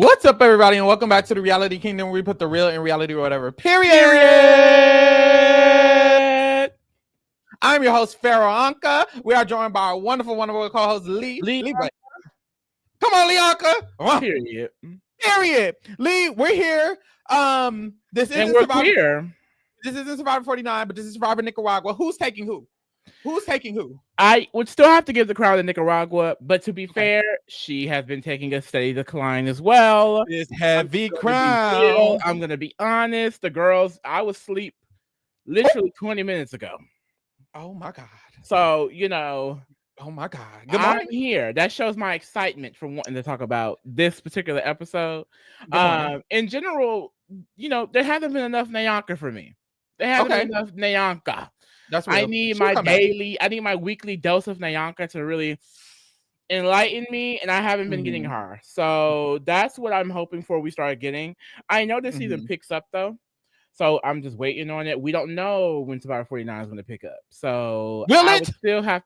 What's up, everybody, and welcome back to the Reality Kingdom, where we put the real in reality or whatever. Period. I'm your host, Pharaoh Anka. We are joined by our wonderful co-host, Lee. But come on, Lee Anka. Period. Lee, we're here. This isn't Survivor. This isn't Survivor 49, but this is Survivor Nicaragua. Who's taking who? I would still have to give the crown to Nicaragua, but to be fair, she has been taking a steady decline as well. This heavy crown. I'm going to be honest. The girls, I was asleep literally 20 minutes ago. Oh, my God. So, you know. Oh, my God. Good morning. I'm here. That shows my excitement for wanting to talk about this particular episode. In general, you know, there hasn't been enough Nyanka for me. There hasn't been enough Nyanka. That's real. I need my weekly dose of Nyanka to really enlighten me, and I haven't been getting her. So that's what I'm hoping for we start getting. I know this season picks up, though. So I'm just waiting on it. We don't know when Survivor 49 is going to pick up. So I would still have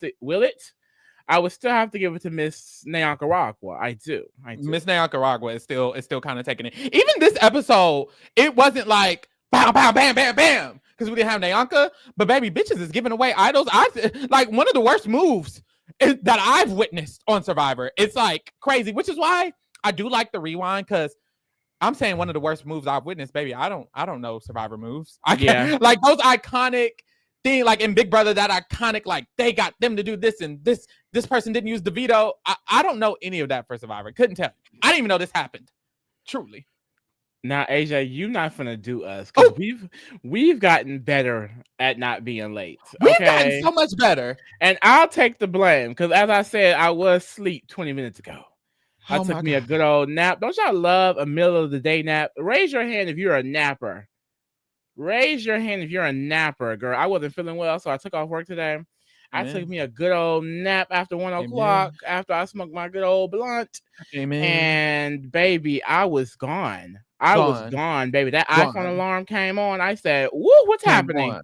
to give it to Miss Nicaragua. I do. Miss Nicaragua is still kind of taking it. Even this episode, it wasn't like bam, bam, bam, bam, bam, because we didn't have Nyanka. But baby, bitches is giving away idols. Like one of the worst moves that I've witnessed on Survivor. It's like crazy, which is why I do like the rewind, because I'm saying one of the worst moves I've witnessed, baby. I don't know Survivor moves. I can't like those iconic thing, like in Big Brother, that iconic, like they got them to do this and this person didn't use the veto. I don't know any of that for Survivor. Couldn't tell. I didn't even know this happened. Truly. Now, AJ, you're not gonna do us, because we've gotten better at not being late. We've gotten so much better. And I'll take the blame, because as I said, I was asleep 20 minutes ago. I took me a good old nap. Don't y'all love a middle of the day nap? Raise your hand if you're a napper. Raise your hand if you're a napper, girl. I wasn't feeling well, so I took off work today. I took me a good old nap after 1 o'clock, after I smoked my good old blunt. Amen. And baby, I was gone. I was gone, baby. That iPhone alarm came on. I said, "Woo, what's happening?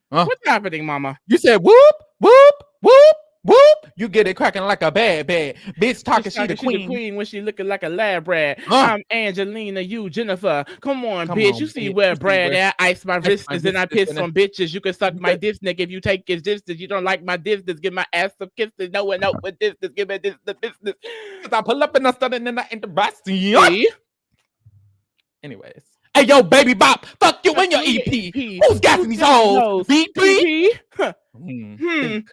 What's happening, mama?" You said, "Whoop, whoop, whoop, whoop." You get it cracking like a bad bitch talking. She the queen when she looking like a lab rat. I'm Angelina, you Jennifer. Come on, bitch. You see where Brad at? Ice my wrists and I piss on bitches. You can suck my dick if you take his distance. You don't like my distance, give my ass some kisses. No one know what distance. Give me the business. I pull up and I start and then I interrupt. Anyways. Hey, yo, baby bop. Fuck you and your EP. Who's gassing these hoes? BP?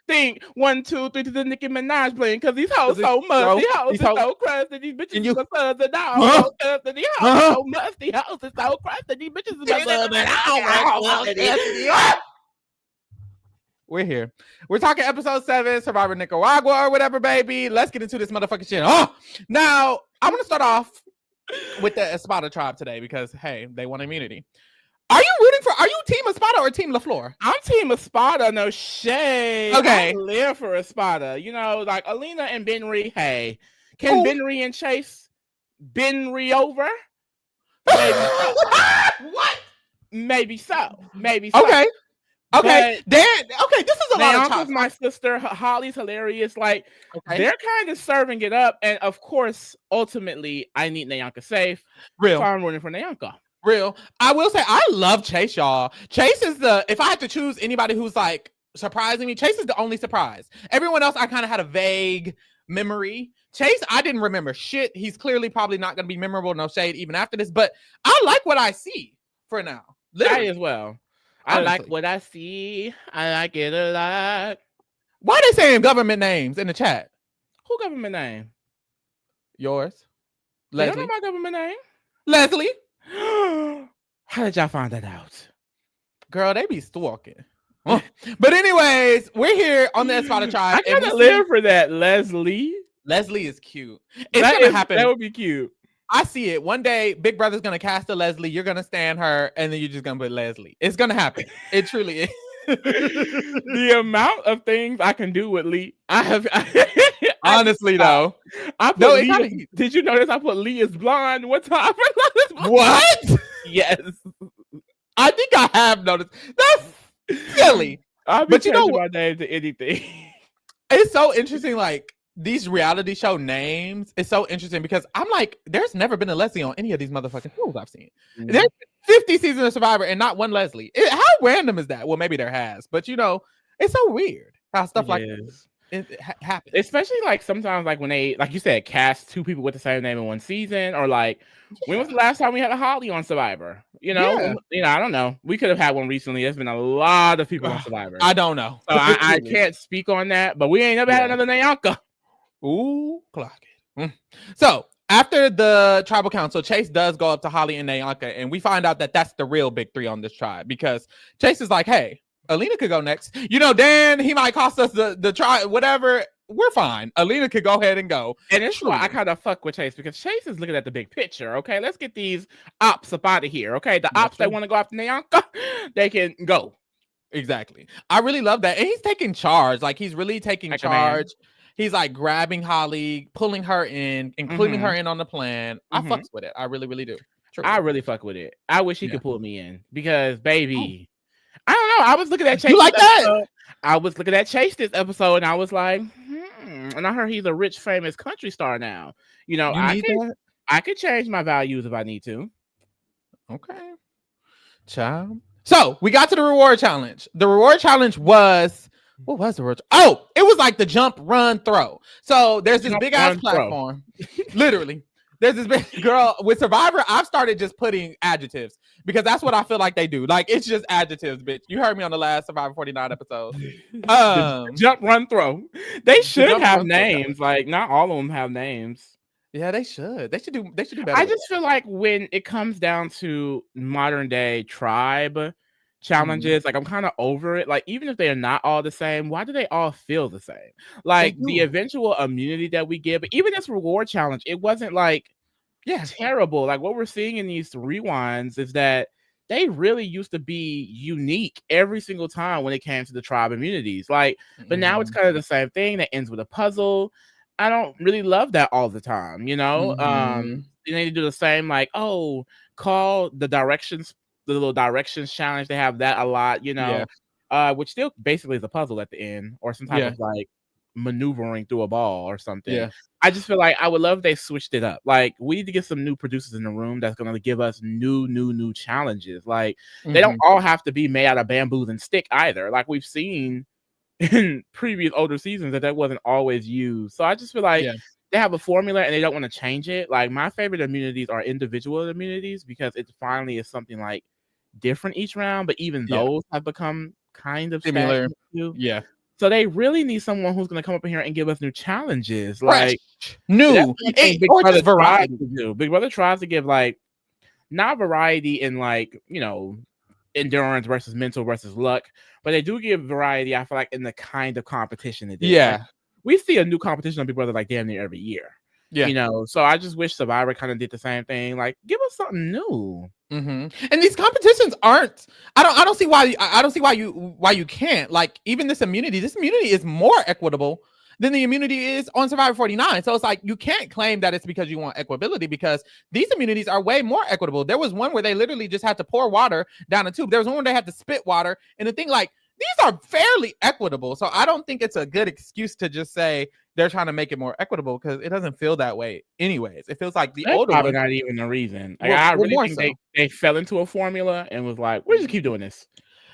Think 1, 2, 3 to the Nicki Minaj playing, because these hoes so musty. These hoes are so crusty. These bitches are so the dog. These hoes so musty. Hoes are so crusty. These bitches are We're here. We're talking episode 7, Survivor Nicaragua or whatever, baby. Let's get into this motherfucking shit. Now, I'm going to start off with the Espada tribe today, because hey, they want immunity. Are you team Espada or team LaFleur? I'm team Espada, no shade. Okay. I live for Espada. You know, like Alina and Benry. Hey, can Benry and Chase Benry over? Maybe so. What? Maybe so. Okay. Okay, this is a lot of talk. My sister Holly's hilarious. Like they're kind of serving it up, and of course, ultimately, I need Nyanka safe. Real, so I'm rooting for Nyanka. Real. I will say I love Chase, y'all. Chase is if I had to choose anybody who's like surprising me, Chase is the only surprise. Everyone else, I kind of had a vague memory. Chase, I didn't remember shit. He's clearly probably not going to be memorable. No shade, even after this. But I like what I see for now. Literally. I as well. Honestly. I like what I see. I like it a lot. Why are they saying government names in the chat? Who government name? Yours. Leslie. You don't know my government name? Leslie. How did y'all find that out? Girl, they be stalking. But anyways, we're here on the Espada tribe. I kind of live for that, Leslie. Leslie is cute. It's going to happen. That would be cute. I see it. One day, Big Brother's going to cast a Leslie. You're going to stand her, and then you're just going to put Leslie. It's going to happen. It truly is. The amount of things I can do with Lee, I have. Honestly, though. Did you notice I put Lee as blonde one time? What? Yes. I think I have noticed. That's silly. But you know what? My name to anything. It's so interesting, like, these reality show names is so interesting because I'm like, there's never been a Leslie on any of these motherfucking shows I've seen. Mm-hmm. There's 50 seasons of Survivor and not one Leslie. How random is that? Well, maybe there has, but it's so weird how stuff like this happens. Especially like sometimes like when they, like you said, cast 2 people with the same name in one season, or like when was the last time we had a Holly on Survivor? I don't know. We could have had one recently. There's been a lot of people on Survivor. I don't know. So I can't speak on that, but we ain't never had another Nyanka. Ooh, clock it. So after the tribal council, Chase does go up to Holly and Nyanka, and we find out that that's the real big 3 on this tribe, because Chase is like, hey, Alina could go next. Dan, he might cost us the tribe, whatever. We're fine. Alina could go ahead and go. And it's why I kind of fuck with Chase, because Chase is looking at the big picture. Okay, let's get these ops up out of here. Okay, the ops that want to go after Nyanka, they can go. Exactly. I really love that. And he's taking charge. Like, he's really taking charge. He's like grabbing Holly, pulling her in, including her in on the plan. I fucks with it. I really, really do. True. I really fuck with it. I wish he could pull me in, because baby, I don't know. I was looking at Chase. You like that? I was looking at Chase this episode, and I was like, and I heard he's a rich, famous country star now. I could change my values if I need to. Okay. Child. So we got to the reward challenge. The reward challenge was, what was the reward? Oh, it was like the jump, run, throw. So there's this big ass platform. Literally. There's this big girl with Survivor. I've started just putting adjectives, because that's what I feel like they do. Like, it's just adjectives, bitch. You heard me on the last Survivor 49 episode. Jump, run, throw. They should have names. Like, not all of them have names. Yeah, they should. They should do better. I just feel like when it comes down to modern day tribe challenges, like, I'm kind of over it. Like, even if they're not all the same, why do they all feel the same? Like, the eventual immunity that we give, even this reward challenge, it wasn't like terrible. Like, what we're seeing in these rewinds is that they really used to be unique every single time when it came to the tribe immunities. Like, but now it's kind of the same thing that ends with a puzzle. I don't really love that all the time, you need to do the same, like, call the directions, the little directions challenge. They have that a lot, which still basically is a puzzle at the end, or some type of like maneuvering through a ball or something. I just feel like I would love if they switched it up. Like, we need to get some new producers in the room that's going to give us new challenges. Like, they don't all have to be made out of bamboos and stick either. Like, we've seen in previous older seasons that wasn't always used. So I just feel like they have a formula and they don't want to change it. Like, my favorite immunities are individual immunities, because it finally is something like different each round, but even those have become kind of similar. So they really need someone who's going to come up in here and give us new challenges, like new Big Brother variety. Big Brother tries to give, like, not variety in, like, endurance versus mental versus luck, but they do give variety, I feel like, in the kind of competition it is. Like, we see a new competition on Big Brother like damn near every year. So I just wish Survivor kind of did the same thing. Like, give us something new. And these competitions aren't. I don't see why you can't. Like, even this immunity is more equitable than the immunity is on Survivor 49. So it's like, you can't claim that it's because you want equability, because these immunities are way more equitable. There was one where they literally just had to pour water down a tube. There was one where they had to spit water, and the thing, like, these are fairly equitable. So I don't think it's a good excuse to just say they're trying to make it more equitable, because it doesn't feel that way anyways. It feels like the older probably not even the reason. Like, I really think they fell into a formula and was like, we'll just keep doing this.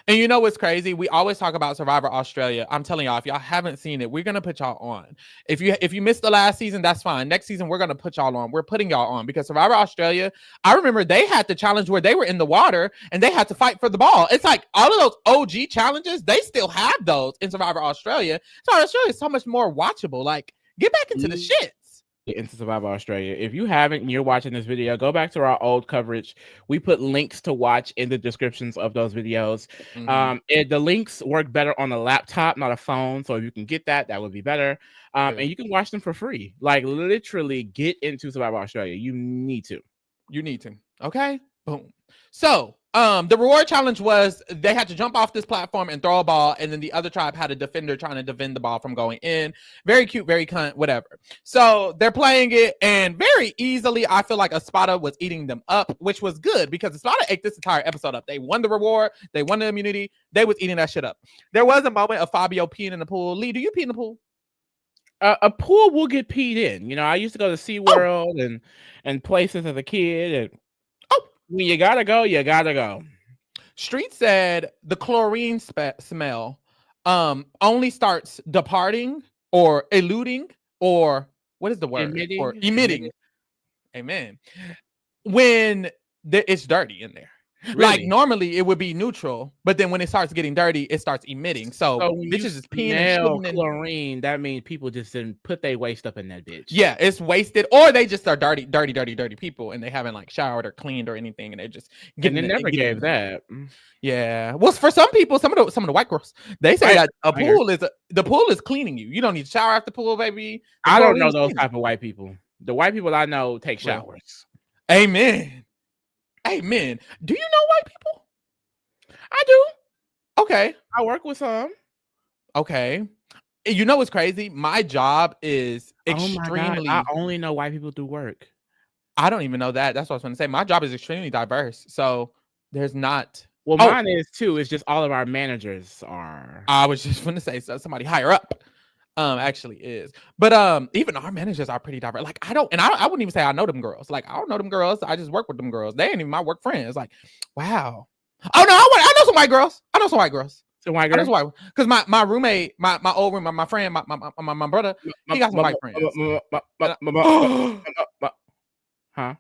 And you know what's crazy? We always talk about Survivor Australia. I'm telling y'all, if y'all haven't seen it, we're gonna put y'all on. If you missed the last season, that's fine. Next season, we're gonna put y'all on. We're putting y'all on, because Survivor Australia, I remember they had the challenge where they were in the water and they had to fight for the ball. It's like all of those OG challenges, they still have those in Survivor Australia. So Australia is so much more watchable. Like, get back into the shit. Into Survivor Australia. If you haven't and you're watching this video, go back to our old coverage. We put links to watch in the descriptions of those videos. The links work better on a laptop, not a phone. So if you can get that, that would be better. And you can watch them for free. Like, literally get into Survivor Australia. You need to. Okay. Boom. So the reward challenge was they had to jump off this platform and throw a ball, and then the other tribe had a defender trying to defend the ball from going in. Very cute, very cunt, whatever. So they're playing it, and very easily, I feel like Espada was eating them up, which was good, because Espada ate this entire episode up. They won the reward, they won the immunity, they was eating that shit up. There was a moment of Fabio peeing in the pool. Lee, do you pee in the pool? A pool will get peed in. You know, I used to go to SeaWorld and places as a kid, and when you gotta go, you gotta go. Street said the chlorine smell only starts departing or eluding, or what is the word? Or emitting. Amen. When it's dirty in there. Really? Like normally it would be neutral, but then when it starts getting dirty, it starts emitting. So when bitches is peeing and shitting chlorine, that means people just didn't put their waste up in that bitch. Yeah, it's wasted, or they just are dirty people, and they haven't like showered or cleaned or anything, and they're just getting. And they never gave that. Yeah, well, for some people, some of the white girls, they say that the pool is cleaning you. You don't need to shower after the pool, baby. I don't know those type of white people. The white people I know take showers. Amen. Amen. Do you know white people? I do. Okay. I work with some. Okay. You know what's crazy? My job is extremely. I only know white people do work. I don't even know that. That's what I was going to say. My job is extremely diverse. So there's not. Well, mine is too. It's just all of our managers are. I was just going to say somebody higher up. Actually is, but even our managers are pretty diverse. Like I wouldn't even say I know them girls. Like I don't know them girls. I just work with them girls. They ain't even my work friends. Like, wow. Oh no, I know some white girls. Some white girls. Because my roommate, my old roommate, my friend, my brother, he got some white friends. Huh? Are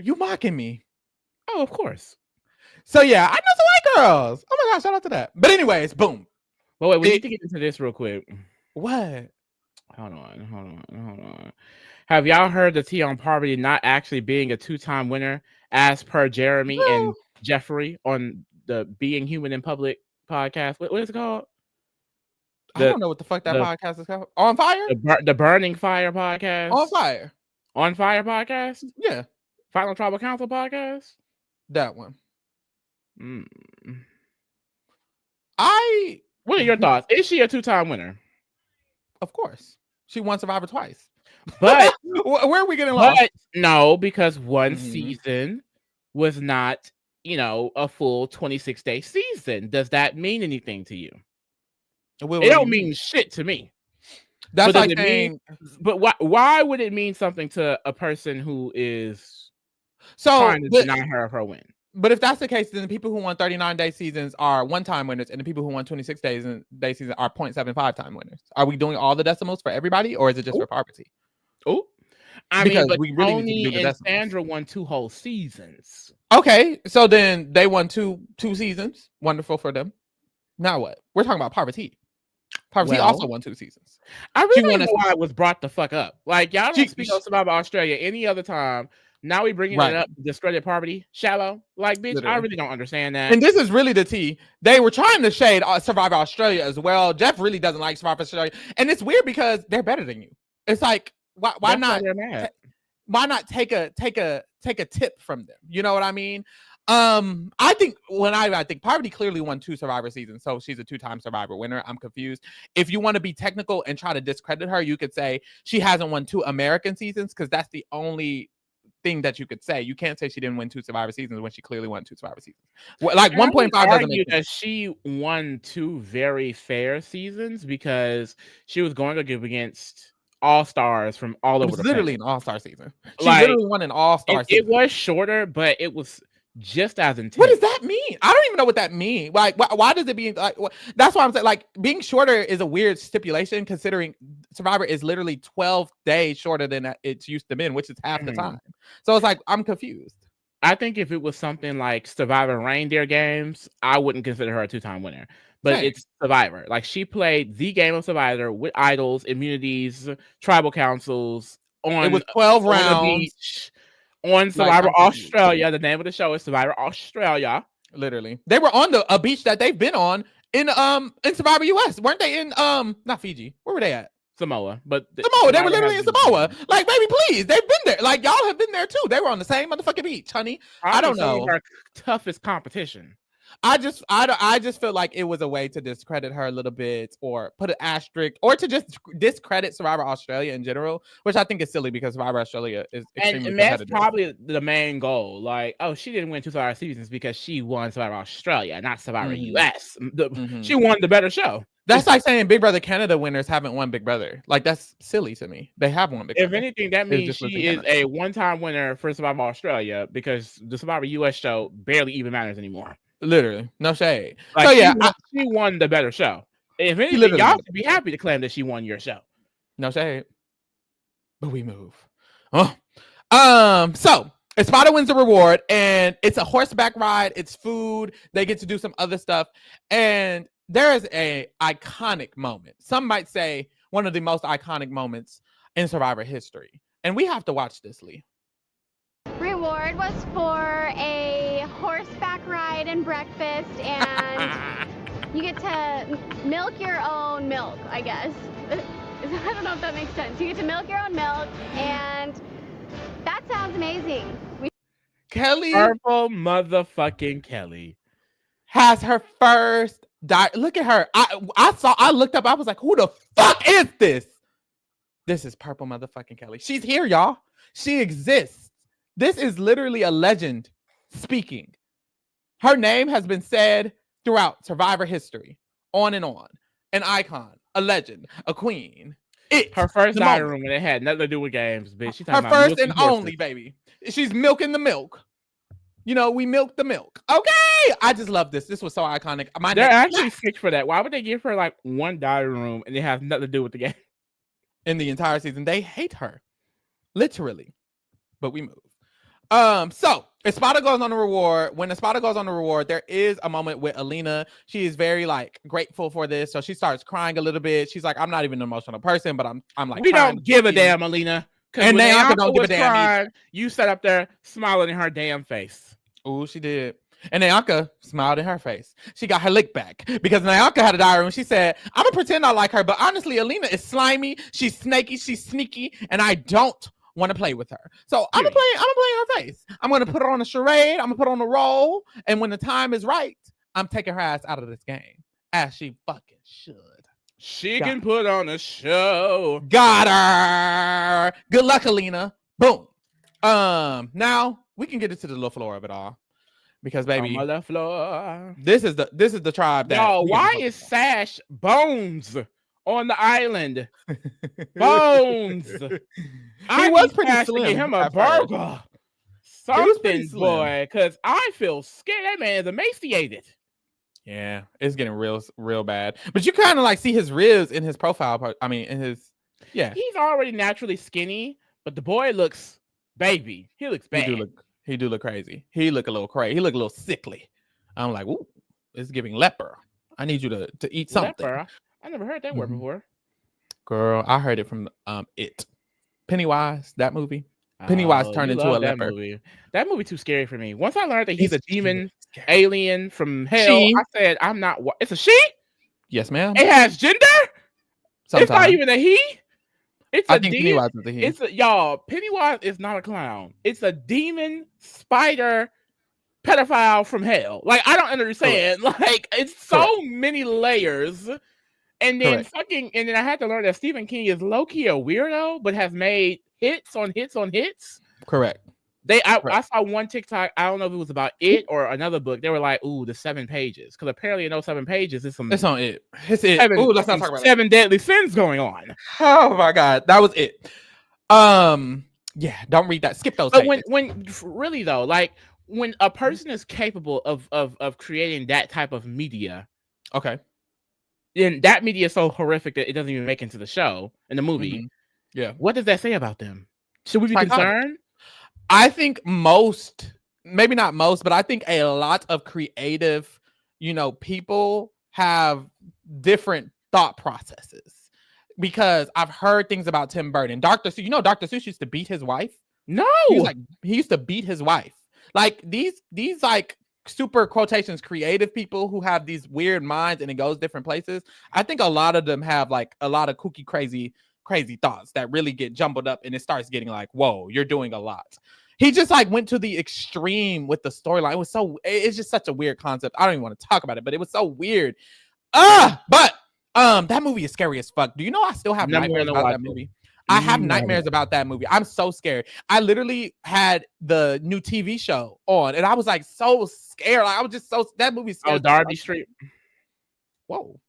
you mocking me? Oh, of course. So yeah, I know some white girls. Oh my gosh, shout out to that. But anyways, boom. Well, wait, we need to get into this real quick. What? Hold on. Have y'all heard the tea on Poverty not actually being a 2-time winner, as per Jeremy and Jeffrey on the Being Human in Public podcast? What is it called? I don't know what the fuck that podcast is called. On Fire? The Burning Fire podcast. On Fire podcast? Yeah. Final Tribal Council podcast? That one. What are your thoughts? Is she a 2-time winner? Of course. She won Survivor twice. But where are we getting lost? No, because one season was not, a full 26-day season. Does that mean anything to you? It don't mean shit to me. That's like saying, but why would it mean something to a person who is trying to deny her of her win? But if that's the case, then the people who won 39-day seasons are one-time winners, and the people who won 26-day seasons are 0.75-time winners. Are we doing all the decimals for everybody, or is it just for Poverty? Oh, but we really Tony need to do and Sandra won 2 whole seasons. Okay, so then they won two seasons. Wonderful for them. Now what? We're talking about Poverty. Poverty also won 2 seasons. I really don't know why it was brought the fuck up. Like, y'all don't speak on Survivor Australia any other time. Now we bringing it up, discredit Poverty, shallow. Like, bitch, literally. I really don't understand that. And this is really the tea. They were trying to shade Survivor Australia as well. Jeff really doesn't like Survivor Australia, and it's weird because they're better than you. It's like, why not? Why not take a tip from them? You know what I mean? I think Poverty clearly won 2 Survivor seasons, so she's a 2-time Survivor winner. I'm confused. If you want to be technical and try to discredit her, you could say she hasn't won 2 American seasons, because that's the only thing that you could say. You can't say she didn't win 2 Survivor seasons when she clearly won 2 Survivor seasons. Like 1.5 doesn't make sense. She won 2 very fair seasons because she was going to give against all-stars from all over the literally an all-star season. She literally won an all-star season. It was shorter, but it was just as intense. What does that mean? I don't even know what that means. Like, why does it be like? That's why I'm saying, like, being shorter is a weird stipulation, considering Survivor is literally 12 days shorter than it's used to be, which is half the time. So it's like, I'm confused. I think if it was something like Survivor Reindeer Games, I wouldn't consider her a 2-time winner. But it's Survivor. Like, she played the game of Survivor with idols, immunities, tribal councils. It was 12 rounds. On Survivor Australia. The name of the show is Survivor Australia. Literally. They were on a beach that they've been on in Survivor US. Weren't they in not Fiji? Where were they at? Samoa. But Samoa. They were literally in Samoa. Like, baby, please. They've been there. Like, y'all have been there too. They were on the same motherfucking beach, honey. I don't know. Our toughest competition. I just feel like it was a way to discredit her a little bit, or put an asterisk, or to just discredit Survivor Australia in general, which I think is silly because Survivor Australia is extremely competitive. That's probably the main goal. Like, oh, she didn't win 2 Survivor seasons because she won Survivor Australia, not Survivor US. She won the better show. That's like saying Big Brother Canada winners haven't won Big Brother. Like, that's silly to me. They have won Big Brother. If anything, that means she is a one-time winner for Survivor Australia, because the Survivor US show barely even matters anymore. Literally, no shade. Like, so yeah, she won the better show. If anything, y'all should be happy to claim that she won your show. No shade. But we move. Oh. So Espada wins the reward, and it's a horseback ride. It's food. They get to do some other stuff, and there is a iconic moment. Some might say one of the most iconic moments in Survivor history, and we have to watch this, Lee. Reward was for a horseback ride and breakfast, and you get to milk your own milk, I guess. I don't know if that makes sense. You get to milk your own milk, and that sounds amazing. Kelly, purple motherfucking Kelly, has her first look at her. I looked up. I was like, who the fuck is this? This is purple motherfucking Kelly. She's here, y'all. She exists. This is literally a legend speaking. Her name has been said throughout Survivor history, on and on. An icon, a legend, a queen. Her first diary room, and it had nothing to do with games, bitch. She's her first and only, baby. She's milking the milk. You know, we milk the milk. Okay, I just love this. This was so iconic. They're actually sick for that. Why would they give her like one diary room and it has nothing to do with the game? In the entire season, they hate her, literally. But we move. So Espada goes on the reward. When Espada goes on the reward, there is a moment with Alina. She is very like grateful for this, so she starts crying a little bit. She's like, "I'm not even an emotional person, but I'm like." We don't give a damn, Alina. And Nianka don't give a damn. Crying, you sat up there smiling in her damn face. Oh, she did. And Nianka smiled in her face. She got her lick back because Nianka had a diary room. She said, "I'm gonna pretend I like her, but honestly, Alina is slimy. She's snaky. She's sneaky, and I don't want to play with her. So I'm gonna play her face. I'm gonna put her on a charade. I'm gonna put her on a roll. And when the time is right, I'm taking her ass out of this game, as she fucking should. She can put on a show. Got her. Good luck, Alina. Boom. Now we can get into the little floor of it all, because baby, on the floor. This is the tribe that. Yo, why is Sash Bones on the island? Bones. He was pretty slim. Give him a burger. Something, boy, because I feel scared. That man is emaciated. Yeah, it's getting real bad. But you kind of like see his ribs in his profile part. I mean, in his He's already naturally skinny, but the boy looks baby. He looks bad. He do look crazy. He look a little crazy. He look a little sickly. I'm like, ooh, it's giving leper. I need you to eat something. Leper? I never heard that word before. Girl, I heard it from It. Pennywise, that movie. Pennywise turned into a leper. That movie too scary for me. Once I learned that he's a demon alien from hell, I said, I'm not. It's a she? Yes, ma'am. It has gender? Sometimes. It's not even a he? I think Pennywise is a he. Y'all, Pennywise is not a clown. It's a demon spider pedophile from hell. Like, I don't understand. Correct. Like, it's so many layers. And then and then I had to learn that Stephen King is low-key a weirdo, but has made hits on hits on hits. Correct. I saw one TikTok, I don't know if it was about it or another book. They were like, ooh, the 7 pages. Because apparently in those 7 pages, it's on it. It's it. Ooh, let's not talk about 7 deadly sins going on. Oh my God. That was it. Yeah, don't read that. Skip those. But when really though, like when a person is capable of creating that type of media, okay. Then that media is so horrific that it doesn't even make it into the show in the movie. Mm-hmm. Yeah. What does that say about them? Should we be concerned? I think maybe not most, but I think a lot of creative, people have different thought processes, because I've heard things about Tim Burton. Dr. Seuss used to beat his wife. No, he used to beat his wife. Like these like super quotations creative people who have these weird minds and it goes different places. I think a lot of them have like a lot of kooky, crazy thoughts that really get jumbled up, and it starts getting like, whoa, you're doing a lot. He just like went to the extreme with the storyline. It's just such a weird concept. I don't even want to talk about it, but it was so weird. But that movie is scary as fuck. Do you know I still have nightmares about that movie? I have nightmares about that movie. I'm so scared. I literally had the new TV show on, and I was like so scared. Like, I was just that movie scared. Derby Street. Whoa.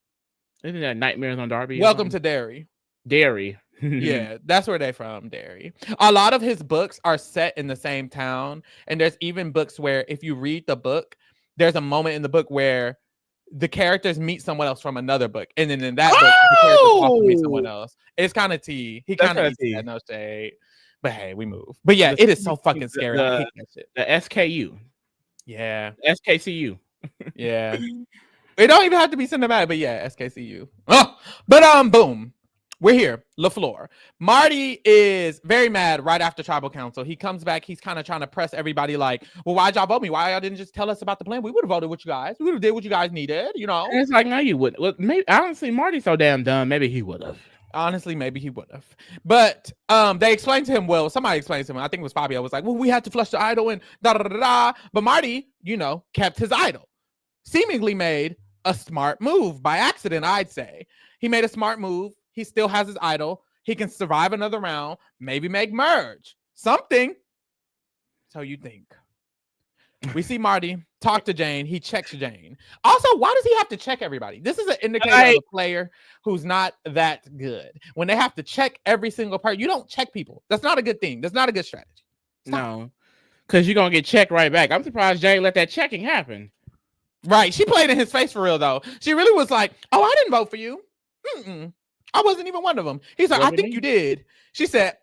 Isn't that Nightmares on Derby? Welcome to Derry. Derry. Yeah, that's where they're from, Derry. A lot of his books are set in the same town, and there's even books where if you read the book, there's a moment in the book where the characters meet someone else from another book, and then in that book, the characters also meet someone else. It's kind of tea. He kind of eats that, no shade. But hey, we move. But yeah, it is so fucking scary. I hate that shit. The SKU. Yeah. SKCU. Yeah. It don't even have to be cinematic, but yeah, SKCU. Oh, but boom. We're here. LaFleur. Marty is very mad right after tribal council. He comes back. He's kind of trying to press everybody like, well, why'd y'all vote me? Why y'all didn't just tell us about the plan? We would have voted with you guys. We would have did what you guys needed, you know? And it's like, no, you wouldn't. Well, maybe I don't see Marty so damn dumb. Maybe he would have. Honestly, maybe he would have. But they explained to him, well, somebody explained to him, I think it was Fabio, was like, well, we had to flush the idol and da-da-da-da. But Marty, you know, kept his idol. Seemingly made a smart move by accident, I'd say. He made a smart move. He still has his idol. He can survive another round, maybe make merge. Something. So you think. We see Marty talk to Jane. He checks Jane. Also, why does he have to check everybody? This is an indicator of a player who's not that good. When they have to check every single part, you don't check people. That's not a good thing. That's not a good strategy. Stop. No, because you're going to get checked right back. I'm surprised Jane let that checking happen. Right. She played in his face for real, though. She really was like, oh, I didn't vote for you. I wasn't even one of them. He's like, I think you did. She said,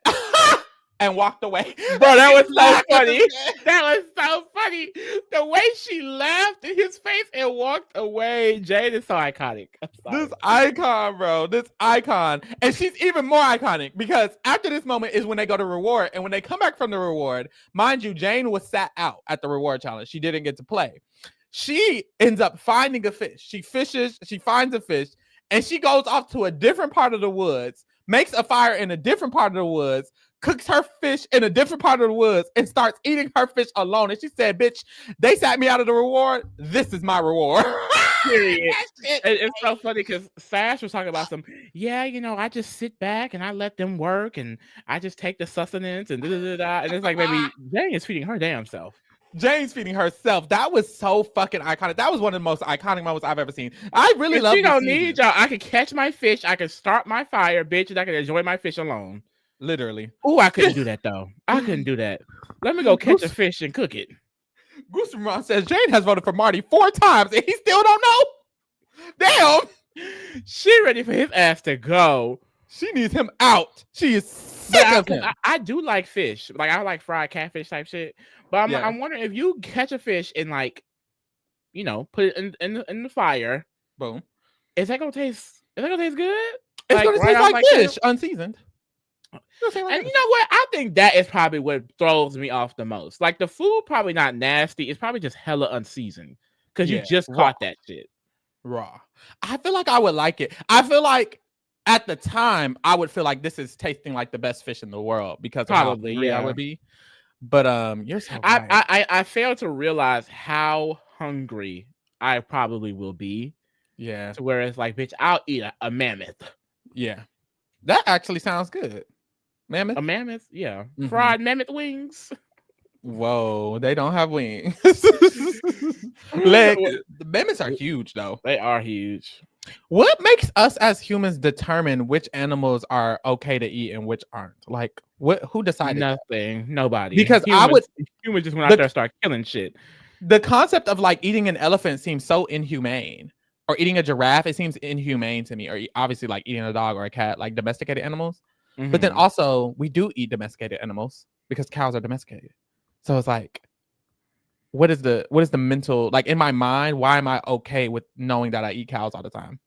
and walked away. Bro, that was so funny. That was so funny. The way she laughed in his face and walked away. Jade is so iconic. This icon, bro. This icon. And she's even more iconic because after this moment is when they go to reward. And when they come back from the reward, mind you, Jane was sat out at the reward challenge. She didn't get to play. She ends up finding a fish. She fishes. She finds a fish. And she goes off to a different part of the woods, makes a fire in a different part of the woods, cooks her fish in a different part of the woods, and starts eating her fish alone. And she said, bitch, they sat me out of the reward. This is my reward. Period. It's so funny because Sash was talking about yeah, you know, I just sit back and I let them work and I just take the sustenance and da-da-da-da. And it's like, baby, Jane is feeding her damn self. Jane's feeding herself. That was so fucking iconic. That was one of the most iconic moments I've ever seen. I really love. She don't need y'all. I can catch my fish. I can start my fire, bitch, and I can enjoy my fish alone. Literally. Oh, I couldn't do that though. I couldn't do that. Let me go catch a fish and cook it. Goose Ron says Jane has voted for Marty 4 times and he still don't know. Damn. She ready for his ass to go. She needs him out. She is sick of him. I do like fish. Like I like fried catfish type shit. But I'm wondering if you catch a fish and like, you know, put it in the fire. Boom. Is that gonna taste good? It's like, gonna taste like fish, unseasoned. And you know what? I think that is probably what throws me off the most. Like the food probably not nasty. It's probably just hella unseasoned because you just caught that shit raw. I feel like I would like it. I feel like at the time I would feel like this is tasting like the best fish in the world because probably I would be. But you're so right. I fail to realize how hungry I probably will be. Yeah. To where it's like, bitch, I'll eat a mammoth. Yeah. That actually sounds good. Mammoth? A mammoth? Yeah. Mm-hmm. Fried mammoth wings. Whoa, they don't have wings. The mammoths are huge though. They are huge. What makes us as humans determine which animals are okay to eat and which aren't? Like, who decided? Nothing. That? Nobody. Because humans just went out there and start killing shit. The concept of like eating an elephant seems so inhumane, or eating a giraffe, it seems inhumane to me. Or obviously like eating a dog or a cat, like domesticated animals. Mm-hmm. But then also we do eat domesticated animals because cows are domesticated. So it's like, what is the mental, like in my mind, why am I okay with knowing that I eat cows all the time?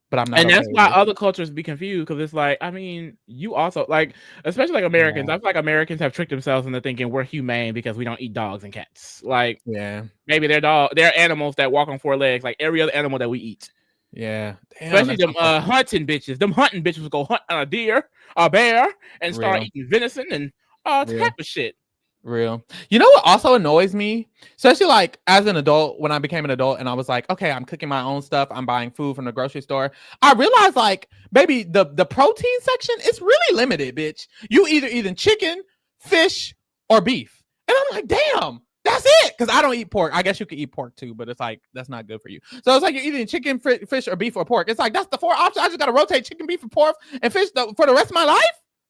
But I'm not. And that's why other cultures be confused because it's like, I mean, you also like, especially like Americans. I feel like Americans have tricked themselves into thinking we're humane because we don't eat dogs and cats. Like, maybe they're animals that walk on 4 legs, like every other animal that we eat. Yeah, especially them hunting bitches. Them hunting bitches will go hunt on a deer, a bear, and start eating venison and type of shit. Real. You know what also annoys me? Especially like as an adult, when I became an adult and I was like, okay, I'm cooking my own stuff. I'm buying food from the grocery store. I realized like, baby, the protein section is really limited, bitch. You either eating chicken, fish, or beef. And I'm like, damn, That's it. Because I don't eat pork. I guess you could eat pork too, but it's like that's not good for you. So it's like you're eating chicken, fish, or beef or pork. It's like that's the 4 options. I just gotta rotate chicken, beef, and pork and fish for the rest of my life.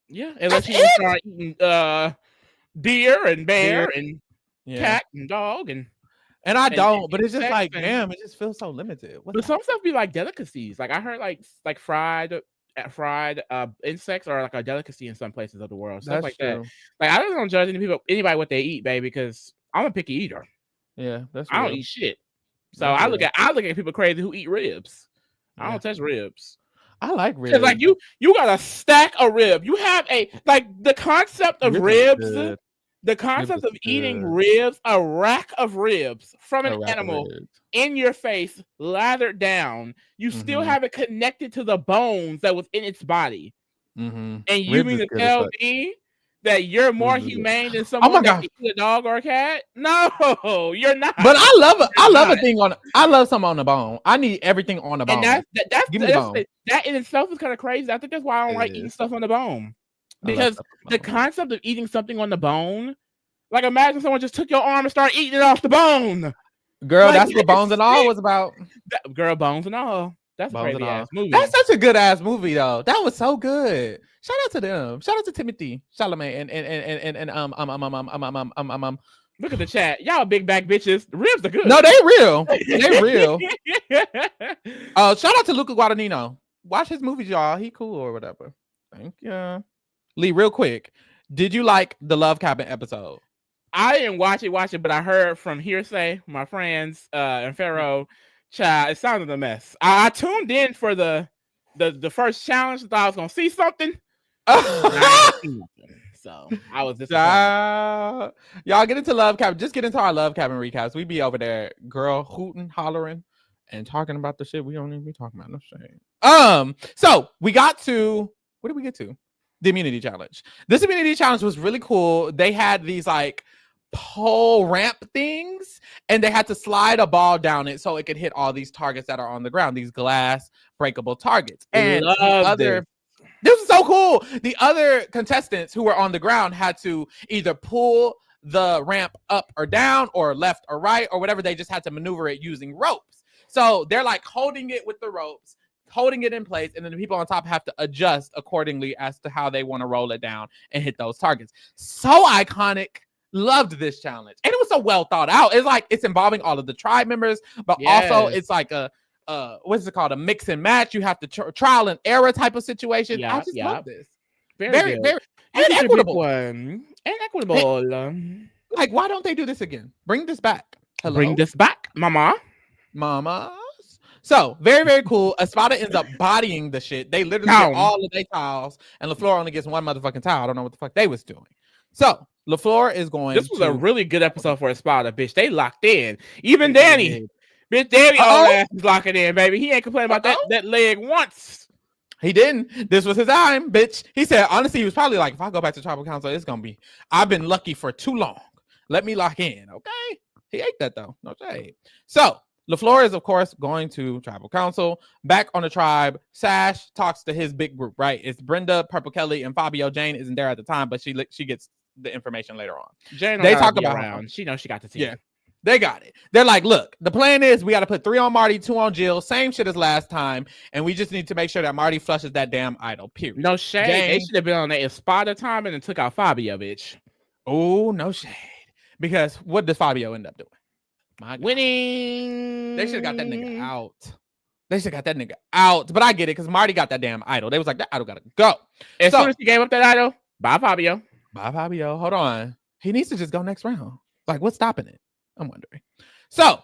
Yeah, unless you start eating deer and bear and cat and dog and I don't. But it's just like damn, it just feels so limited. But some stuff be like delicacies. Like I heard like fried insects are like a delicacy in some places of the world. Stuff like that. Like I don't judge anybody what they eat, baby, because I'm a picky eater. Yeah, I don't eat shit. So I look at people crazy who eat ribs. I don't touch ribs. I like ribs. Like you got a stack of rib. You have the concept of ribs. The concept of eating ribs, a rack of ribs from an animal in your face, lathered down. You still have it connected to the bones that was in its body. And you mean to tell me that you're more humane than someone that eats a dog or a cat? No, you're not. But I love something on the bone. I need everything on the bone. And that in itself is kind of crazy. I think that's why I don't like eating stuff on the bone. Because the concept of eating something on the bone, like imagine someone just took your arm and started eating it off the bone. Girl, like, that's what Bones and All was about. Girl, Bones and All. That's a crazy ass movie. That's such a good ass movie though. That was so good. Shout out to them. Shout out to Timothy Chalamet and Look at the chat. Y'all big back bitches. The ribs are good. No, they real. They real. Shout out to Luca Guadagnino. Watch his movies, y'all. He cool or whatever. Thank you. Lee, real quick. Did you like the Love Cabin episode? I didn't watch it, but I heard from hearsay, my friends, and Pharaoh. Child, it sounded a mess. I tuned in for the first challenge. Thought I was gonna see something. So I was disappointed. Y'all get into Love Cabin. Just get into our Love Cabin recaps. We be over there, girl, hooting, hollering, and talking about the shit we don't even be talking about. No shame. So we got to, what did we get to? The immunity challenge. This immunity challenge was really cool. They had these like pole ramp things, and they had to slide a ball down it so it could hit all these targets that are on the ground, these glass breakable targets. And this was so cool. The other contestants who were on the ground had to either pull the ramp up or down or left or right or whatever. They just had to maneuver it using ropes. So they're like holding it with the ropes, holding it in place, and then the people on top have to adjust accordingly as to how they want to roll it down and hit those targets. So iconic. Loved this challenge, and it was so well thought out. It's like it's involving all of the tribe members, but also it's like a what's it called, a mix and match. You have to trial and error type of situation. I just love this. Very equitable. Equitable. Like, why don't they do this again? Bring this back. Hello? Bring this back, mamas. So very cool. Espada ends up bodying the shit. They literally get all of their tiles, and LaFleur only gets one motherfucking tile. I don't know what the fuck they was doing. So LaFleur is going. This was a really good episode for Espada, bitch. They locked in. Even Danny, bitch, Danny, all ass is locking in, baby. He ain't complaining about that leg once. He didn't. This was his time, bitch. He said, honestly, he was probably like, if I go back to tribal council, it's gonna be. I've been lucky for too long. Let me lock in, okay? He ate that though. No shade. So LaFleur is, of course, going to tribal council. Back on the tribe, Sash talks to his big group, right? It's Brenda, Purple Kelly, and Fabio. Jane isn't there at the time, but she gets the information later on. Jane, they talk about around. She knows she got the team. Yeah, they got it. They're like, look, the plan is we got to put 3 on Marty, 2 on Jill, same shit as last time, and we just need to make sure that Marty flushes that damn idol. Period. No shade. They should have been on that Espada time and then took out Fabio, bitch. Oh, no shade. Because what does Fabio end up doing? Winning. They should have got that nigga out. But I get it, because Marty got that damn idol. They was like, that idol gotta go. As soon as he gave up that idol, bye Fabio. Hold on. He needs to just go next round. Like, what's stopping it? I'm wondering. So,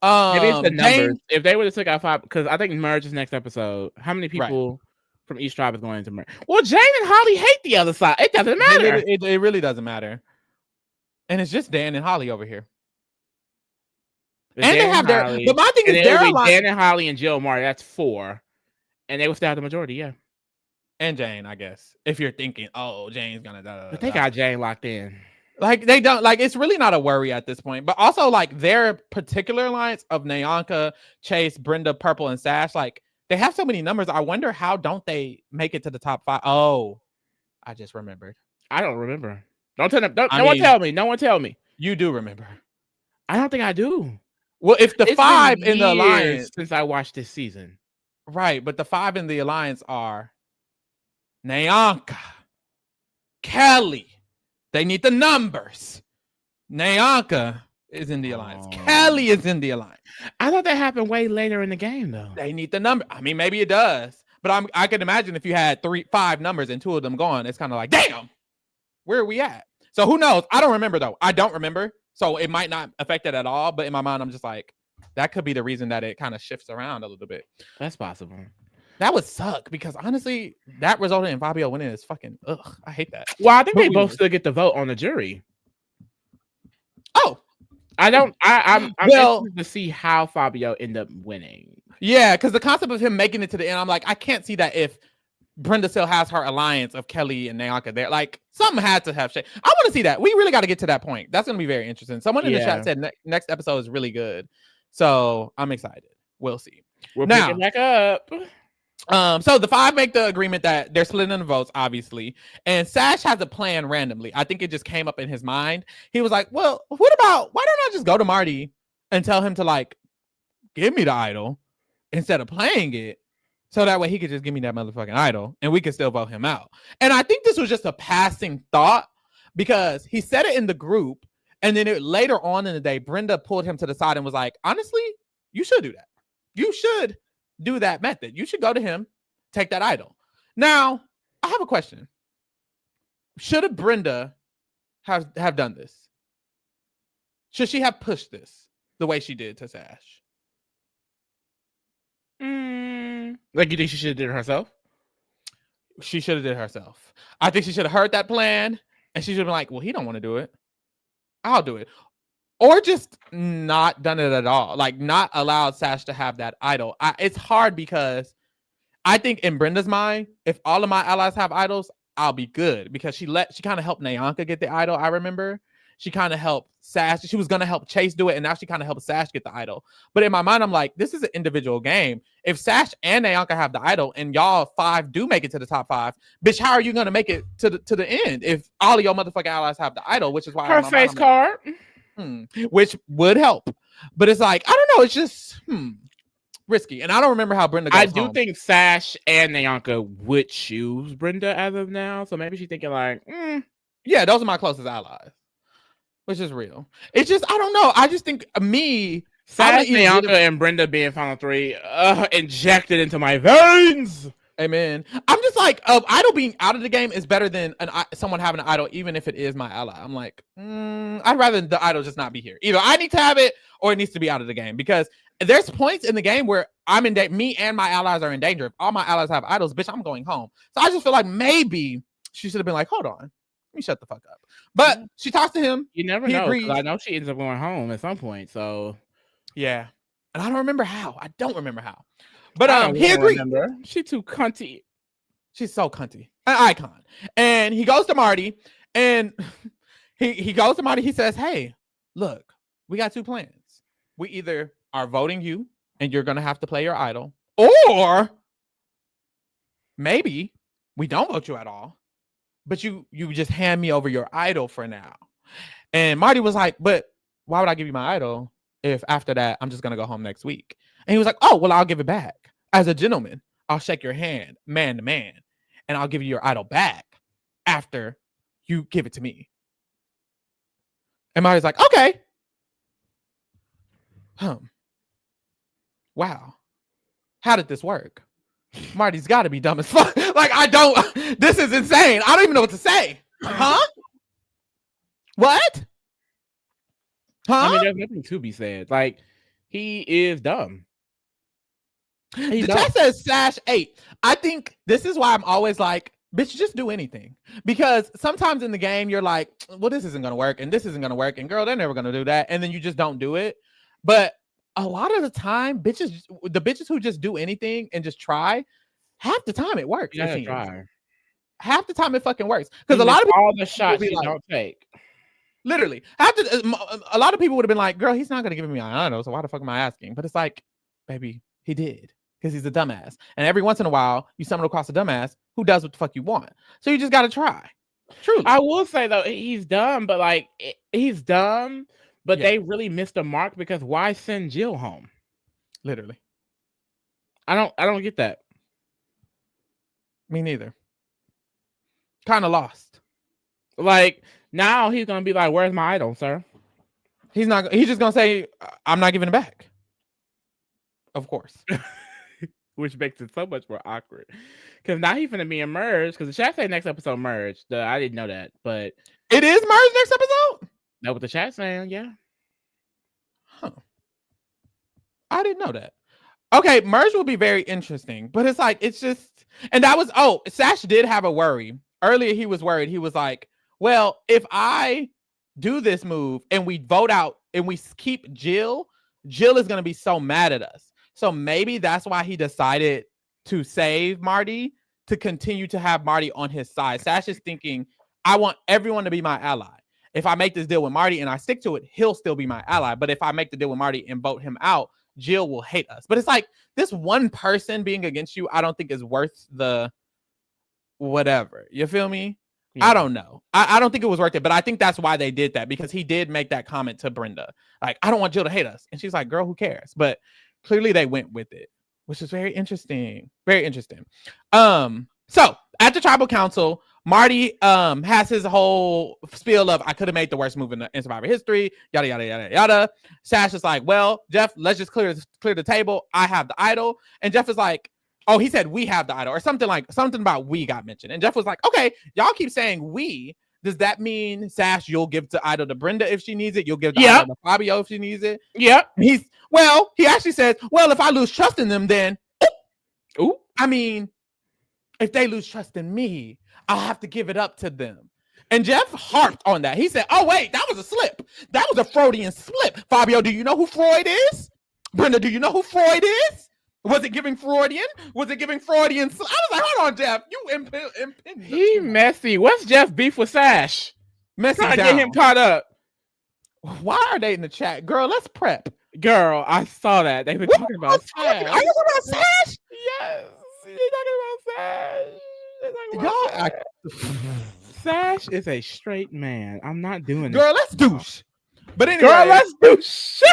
maybe it's the numbers. If they would have took out 5, because I think merge is next episode. How many people from each tribe is going into merge? Well, Jane and Holly hate the other side. It doesn't matter. It really doesn't matter. And it's just Dan and Holly over here. And they have their. But my thing is, Dan and Holly and Jill Marty. That's 4, and they will still have the majority. Yeah. And Jane, I guess. If you're thinking, oh, Jane's gonna. But they got Jane locked in. Like they don't like. It's really not a worry at this point. But also, like their particular alliance of Nyanka, Chase, Brenda, Purple, and Sash. Like they have so many numbers. I wonder how don't they make it to the top 5? Oh, I just remembered. I don't remember. Don't tell them. No one tell me. No one tell me. You do remember. I don't think I do. Well, if the It's 5 been in the years alliance, since I watched this season. right? But the 5 in the alliance are Nyanka, Kelly. They need the numbers. Nyanka is in the alliance. Kelly is in the alliance. I thought that happened way later in the game, though. They need the number. I mean, maybe it does, but I can imagine if you had 5 numbers and 2 of them gone, it's kind of like, damn, where are we at? So who knows? I don't remember though. I don't remember, so it might not affect it at all. But in my mind, I'm just like, that could be the reason that it kind of shifts around a little bit. That's possible. That would suck because honestly, that resulted in Fabio winning is fucking ugh. I hate that. Well, I think they both still get the vote on the jury. Oh, I don't. I'm well interested to see how Fabio end up winning. Yeah, because the concept of him making it to the end, I'm like, I can't see that if Brenda still has her alliance of Kelly and Nyanka there. Like, something had to have shit. I want to see that. We really got to get to that point. That's going to be very interesting. Someone in the chat said next episode is really good. So I'm excited. We'll see. We're picking back up. So the 5 make the agreement that they're splitting the votes, obviously. And Sash has a plan randomly. I think it just came up in his mind. He was like, well, what about, why don't I just go to Marty and tell him to like, give me the idol instead of playing it, so that way he could just give me that motherfucking idol and we could still vote him out. And I think this was just a passing thought because he said it in the group, and then later on in the day, Brenda pulled him to the side and was like, honestly, you should do that. You should do that method. You should go to him, take that idol. Now, I have a question. Should Brenda have done this? Should she have pushed this the way she did to Sash? Like, you think she should have did it herself? She should have did it herself. I think she should have heard that plan, and she should have been like, well, he don't want to do it. I'll do it. Or just not done it at all. Like, not allowed Sash to have that idol. It's hard because I think in Brenda's mind, if all of my allies have idols, I'll be good. Because she kind of helped Nyanka get the idol, I remember. She kind of helped Sash. She was going to help Chase do it, and now she kind of helped Sash get the idol. But in my mind, I'm like, this is an individual game. If Sash and Nyanka have the idol, and y'all 5 do make it to the top 5, bitch, how are you going to make it to the end if all of your motherfucking allies have the idol? Which is why her face card, which would help. But it's like, I don't know. It's just risky. And I don't remember how Brenda goes I do home. think Sash and Nyanka would choose Brenda as of now. So maybe she's thinking like, yeah, those are my closest allies. Which is real. It's just, I don't know. I just think Sash, Nyanka, and Brenda being final 3 injected into my veins. Amen. I'm just like, idol being out of the game is better than someone having an idol, even if it is my ally. I'm like, I'd rather the idol just not be here. Either I need to have it or it needs to be out of the game, because there's points in the game where I'm in danger. Me and my allies are in danger. If all my allies have idols, bitch, I'm going home. So I just feel like maybe she should have been like, hold on, let me shut the fuck up. But she talks to him. You never know. I know she ends up going home at some point. So yeah, and I don't remember how. But he agreed. She too cunty. She's so cunty. An icon. And he goes to Marty, and he goes to Marty. He says, hey, look, we got 2 plans. We either are voting you, and you're gonna have to play your idol, or maybe we don't vote you at all, but you just hand me over your idol for now. And Marty was like, but why would I give you my idol if after that I'm just gonna go home next week? And he was like, oh, well, I'll give it back. As a gentleman, I'll shake your hand man to man, and I'll give you your idol back after you give it to me. And Marty's like, okay. Wow. How did this work? Marty's got to be dumb as fuck. Like, this is insane. I don't even know what to say. Huh? What? Huh? I mean, there's nothing to be said. Like, he is dumb. The chat says Sash 8. I think this is why I'm always like, bitch, just do anything. Because sometimes in the game, you're like, well, this isn't going to work, and this isn't going to work, and girl, they're never going to do that. And then you just don't do it. But a lot of the time, the bitches who just do anything and just try, half the time it works. You gotta try. Half the time it fucking works. Because a lot of people, all the shots you don't take. Literally. A lot of people would have been like, girl, he's not going to give me my idol, so why the fuck am I asking? But it's like, baby, he did. Because he's a dumbass. And every once in a while, you stumble across a dumbass who does what the fuck you want. So you just got to try. Truly. I will say, though, he's dumb, but like, he's dumb, But they really missed the mark because why send Jill home? Literally. I don't get that. Me neither. Kind of lost. Like, now he's gonna be like, "Where's my idol, sir?" He's just gonna say, "I'm not giving it back." Of course. Which makes it so much more awkward. Because now he's gonna be in Merge. Because the chat say next episode Merge. I didn't know that, but it is Merge next episode. That's what the chat saying, yeah. Huh. I didn't know that. Okay, Merge will be very interesting, but it's like it's just, and that was Sash did have a worry earlier. He was worried. He was like, "Well, if I do this move and we vote out and we keep Jill is gonna be so mad at us." So maybe that's why he decided to save Marty, to continue to have Marty on his side. Sash is thinking, I want everyone to be my ally. If I make this deal with Marty and I stick to it, he'll still be my ally. But if I make the deal with Marty and vote him out, Jill will hate us. But it's like this one person being against you, I don't think is worth the whatever. You feel me? Yeah. I don't know. I don't think it was worth it, but I think that's why they did that, because he did make that comment to Brenda. Like, I don't want Jill to hate us. And she's like, girl, who cares? But clearly they went with it, which is very interesting. Very interesting. So at the tribal council, Marty has his whole spiel of, I could have made the worst move in Survivor history, yada, yada, yada, yada. Sash is like, well, Jeff, let's just clear the table. I have the idol. And Jeff is like, oh, he said we have the idol, or something about we got mentioned. And Jeff was like, okay, y'all keep saying we. Does that mean, Sash, you'll give the idol to Brenda if she needs it? You'll give the idol to Fabio if she needs it? Yeah. He actually says, well, if I lose trust in them, then, I mean, if they lose trust in me, I'll have to give it up to them. And Jeff harped on that. He said, oh, wait, that was a slip. That was a Freudian slip. Fabio, do you know who Freud is? Brenda, do you know who Freud is? Was it giving Freudian? Was it giving Freudian? I was like, hold on, Jeff. You impinged. He messy. What's Jeff beef with Sash? Messy trying to get him caught up. Why are they in the chat? Girl, let's prep. Girl, I saw that. They've been talking about Sash. Are you talking about Sash? Yes. They're talking about Sash. Sash is a straight man. I'm not doing it. Girl, let's douche. But anyway. Girl, let's douche.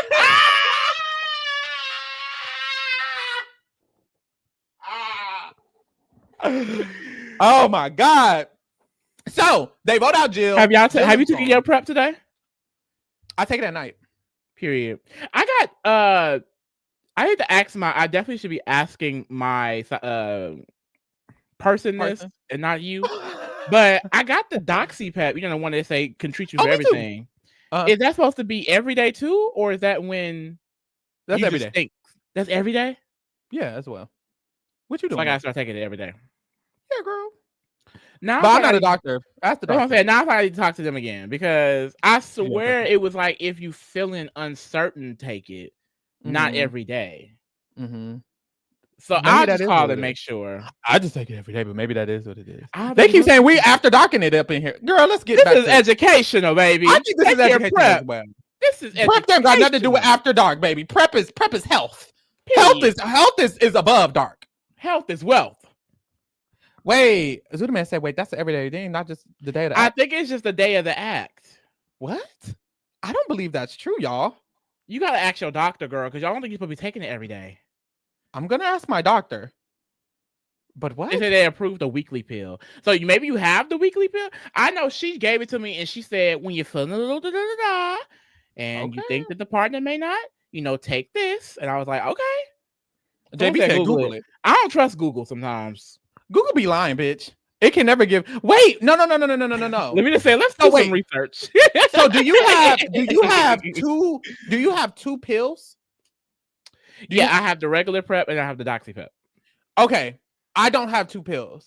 Oh my God. So they vote out Jill. Have you taken your prep today? I take it at night. Period. I need to ask I definitely should be asking my person this and not you. But I got the Doxy pep, the one that say can treat you for everything. Is that supposed to be every day too? Or is that when that's every day? That's every day? Yeah, as well. What you doing? So I gotta start taking it every day. Yeah, girl. Now, but I'm not a doctor. Ask the doctor. Now I need to talk to them again, because I swear it was like, if you feeling uncertain, take it, not every day. Mm-hmm. So I'll just call and make sure. I just take it every day, but maybe that is what it is. They keep saying we after darking it up in here. Girl, let's get back. This is educational, baby. I think this is educational as well. This is prep got nothing to do with after dark, baby. Prep is health. Period. Health is above dark. Health is wealth. Wait, Zudaman said, wait, that's the everyday thing, not just the day of the act. I think it's just the day of the act. What? I don't believe that's true, y'all. You gotta ask your doctor, girl, because y'all don't think you're supposed to be taking it every day. I'm gonna ask my doctor. But what? They said they approved the weekly pill. So maybe you have the weekly pill. I know she gave it to me and she said, when you're feeling a little da-da-da-da, and you think that the partner may not, take this. And I was like, okay. JB said Google it. I don't trust Google sometimes. Google be lying, bitch. It can never give. Wait, no. Let me just say, let's do some research. So do you have two pills? I have the regular prep and I have the Doxy pep. Okay. I don't have two pills.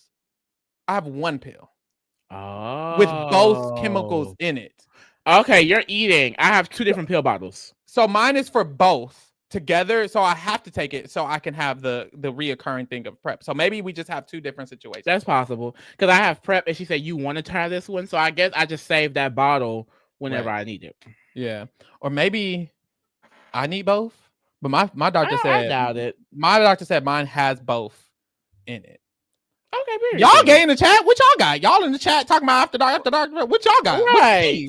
I have one pill. Oh. With both chemicals in it. Okay, you're eating. I have two different pill bottles. So mine is for both together, so I have to take it so I can have the reoccurring thing of prep. So maybe we just have two different situations. That's possible, because I have prep and she said you want to try this one, so I guess I just save that bottle whenever I need it. Yeah, or maybe I need both, but my doctor said I doubt it. My doctor said mine has both in it. Okay, period. Y'all gay in the chat? What y'all got? Y'all in the chat talking about after dark? What y'all got? Right,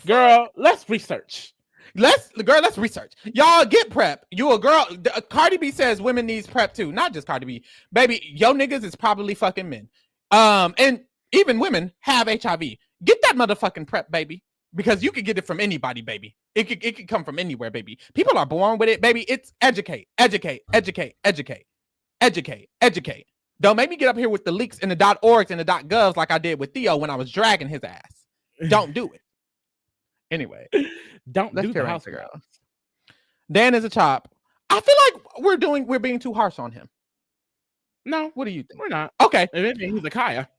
girl. Let's research. Let's research. Y'all get prep. You a girl. Cardi B says women needs prep too. Not just Cardi B. Baby, yo niggas is probably fucking men. And even women have HIV. Get that motherfucking prep, baby. Because you could get it from anybody, baby. It could come from anywhere, baby. People are born with it, baby. It's educate. Don't make me get up here with the leaks and the .orgs and the .govs like I did with Theo when I was dragging his ass. Don't do it. Anyway, Let's do the house girl. Dan is a chop. I feel like we're being too harsh on him. No, what do you think? We're not. Okay, maybe he's a Kaya.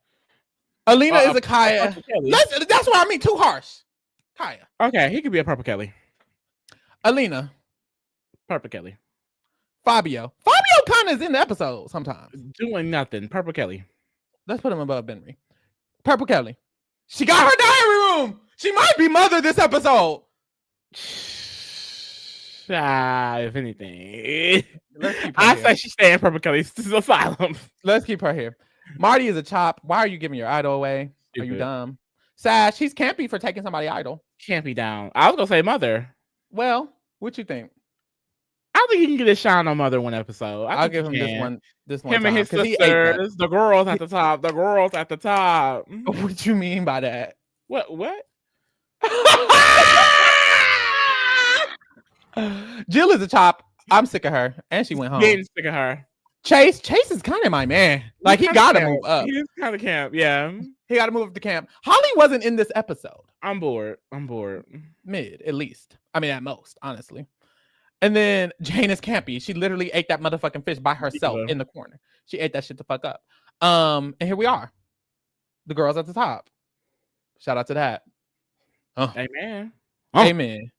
Alina is a Kaya. That's what I mean. Too harsh. Kaya. Okay, he could be a Purple Kelly. Alina. Purple Kelly. Fabio kind of is in the episode sometimes. Doing nothing. Purple Kelly. Let's put him above Benry. Purple Kelly. She got her diary room. She might be mother this episode. If anything. I say she's staying Purple Kelly's asylum. Let's keep her here. Marty is a chop. Why are you giving your idol away? Stupid. Are you dumb? Sash, he's campy for taking somebody's idol. Campy down. I was gonna say mother. Well, what you think? I think he can get a shine on mother one episode. I'll give him this one. Him and his sisters, the girls at the top. The girls at the top. What you mean by that? What? Jill is a chop. I'm sick of her, and she went home. Getting sick of her. Chase is kind of my man. Like he gotta move up. He's kind of camp. Yeah, he gotta move up to camp. Holly wasn't in this episode. I'm bored. Mid, at least. I mean, at most, honestly. And then Jane is campy. She literally ate that motherfucking fish by herself in the corner. She ate that shit the fuck up. And here we are. The girls at the top. Shout out to that. Amen. Amen.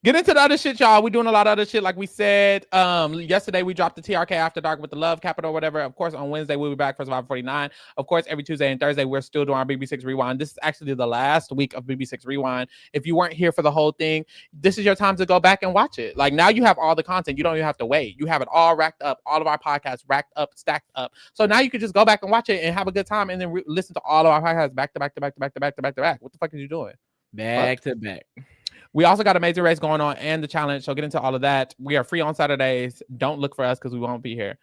Get into the other shit, y'all. We're doing a lot of other shit, like we said. Yesterday we dropped the TRK After Dark with the Love Capital or whatever. Of course, on Wednesday we'll be back for Survivor 49. Of course, every Tuesday and Thursday we're still doing our BB6 Rewind. This is actually the last week of BB6 Rewind. If you weren't here for the whole thing, this is your time to go back and watch it. Like now you have all the content. You don't even have to wait. You have it all racked up. All of our podcasts racked up, stacked up. So now you can just go back and watch it and have a good time, and then listen to all of our podcasts back to back to back to back to back to back to back. What the fuck are you doing? Back to back. We also got Amazing Race going on and the challenge. So get into all of that. We are free on Saturdays. Don't look for us because we won't be here.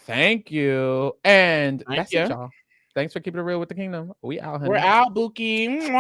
Thank you. And that's it, y'all. Thanks for keeping it real with the kingdom. We out, honey. We're out, Bookie. Mwah.